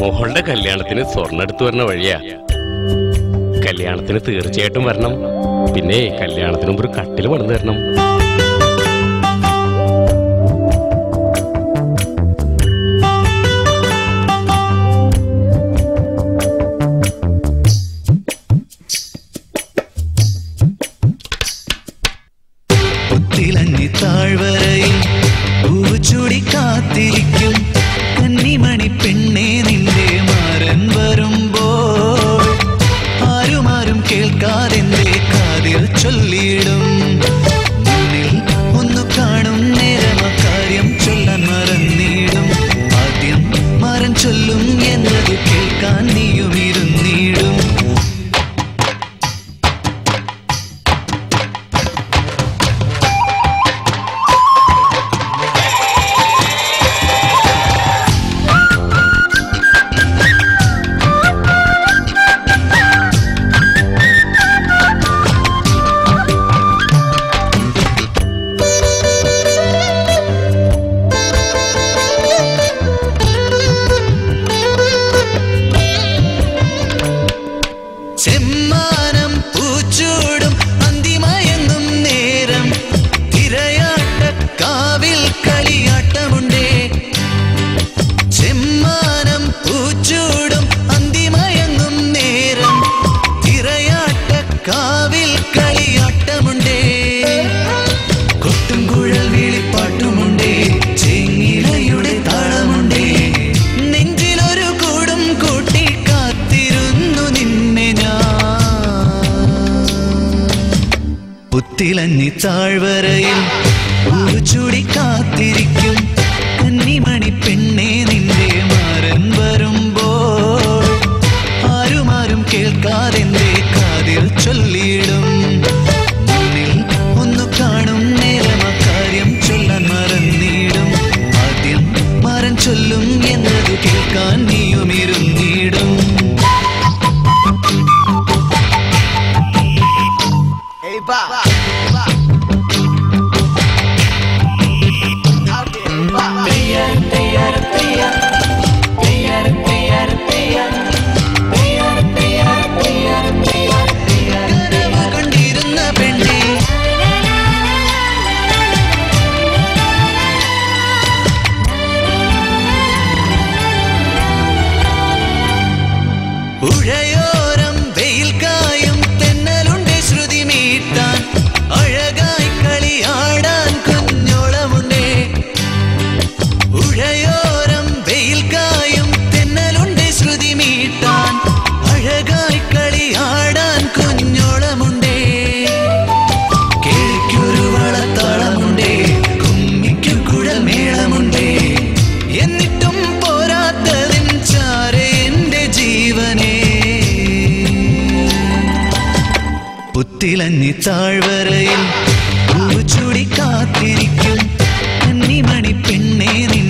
മോളുടെ കല്യാണത്തിന് സ്വർണ്ണം എടുത്തു വരുന്ന വഴിയാ. കല്യാണത്തിന് തീർച്ചയായിട്ടും വരണം. പിന്നെ കല്യാണത്തിന് മുമ്പ് ഒരു കട്ടിൽ പണിത് തരണം. താഴ്വരയിൽ പൂച്ചൂടി കാത്തിരിക്കും കന്നിമണി പെണ്ണേ നിന്റെ മാരൻ വരുമ്പോൾ ആരും കേൾക്കാതെന്റെ കാതിൽ ചൊല്ലിയിടും. മുന്നിൽ ഒന്നു കാണും നേരം അക്കാര്യം ചൊല്ലാൻ മറന്നിടും. ആദ്യം മാരൻ ചൊല്ലും എന്നത് കേൾക്കാൻ നീയും ഇരുന്നിടും. ചെമ്മാനം പൂച്ചൂടും അന്തിമയങ്ങും നേരം തിരയാട്ടക്കാവിൽ കളിയാട്ടമുണ്ടേ. ചെമ്മാനം പൂച്ചൂടും അന്തിമയങ്ങും നേരം തിരയാട്ടക്കാവിൽ കളിയാട്ടമുണ്ടേ. കൊട്ടും കുഴൽ വിളിപ്പാട്ടുമുണ്ടേ, ചെങ്ങിലയുടെ താളമുണ്ടേ. നെഞ്ചിലൊരു കൂടും കൂട്ടി കാത്തിരുന്നു നിന്നെ പുത്തിലഞ്ഞി താഴ്വരയിൽ പൂച്ചൂടി കാത്തിരിക്കും കന്നിമണി പെണ്ണേ നിന്റെ മാരൻ വരുമ്പോൾ ആരും കേൾക്കാതെന്റെ കാതിൽ ചൊല്ലിയിടും. മുന്നിൽ ഒന്നു കാണും നേരം അക്കാര്യം ചൊല്ലാൻ മറന്നിടും. ആദ്യം മാരൻ ചൊല്ലും എന്നത് കേൾക്കാൻ നീയും ഇരുന്നിടും. കൊണ്ടിരുന്ന പെണ്ണേ ഉഴയോരം വെയിൽ കായും തെന്നലുണ്ട് ശ്രുതി മീട്ടാൻ അഴകായി കളിയാടാൻ കുഞ്ഞോളമുണ്ടേ. ഉഴയോരം വെയിൽ കായും തെന്നലുണ്ട് ശ്രുതി മീട്ടാൻ അഴകായി കളിയാടാൻ കുഞ്ഞോളമുണ്ടേ. കേൾക്കൊരു വളത്താളമുണ്ടേ, കുമ്മിക്കു കുഴൽ മേളമുണ്ടേ. എന്നിട്ടും പോരാത്തതിൻ ചാരെ എന്റെ ജീവനേ. പുത്തിലഞ്ഞി താഴ്വരയിൽ പൂച്ചൂടി കാത്തിരിക്കും കന്നിമണി പെണ്ണേ നിന്റെ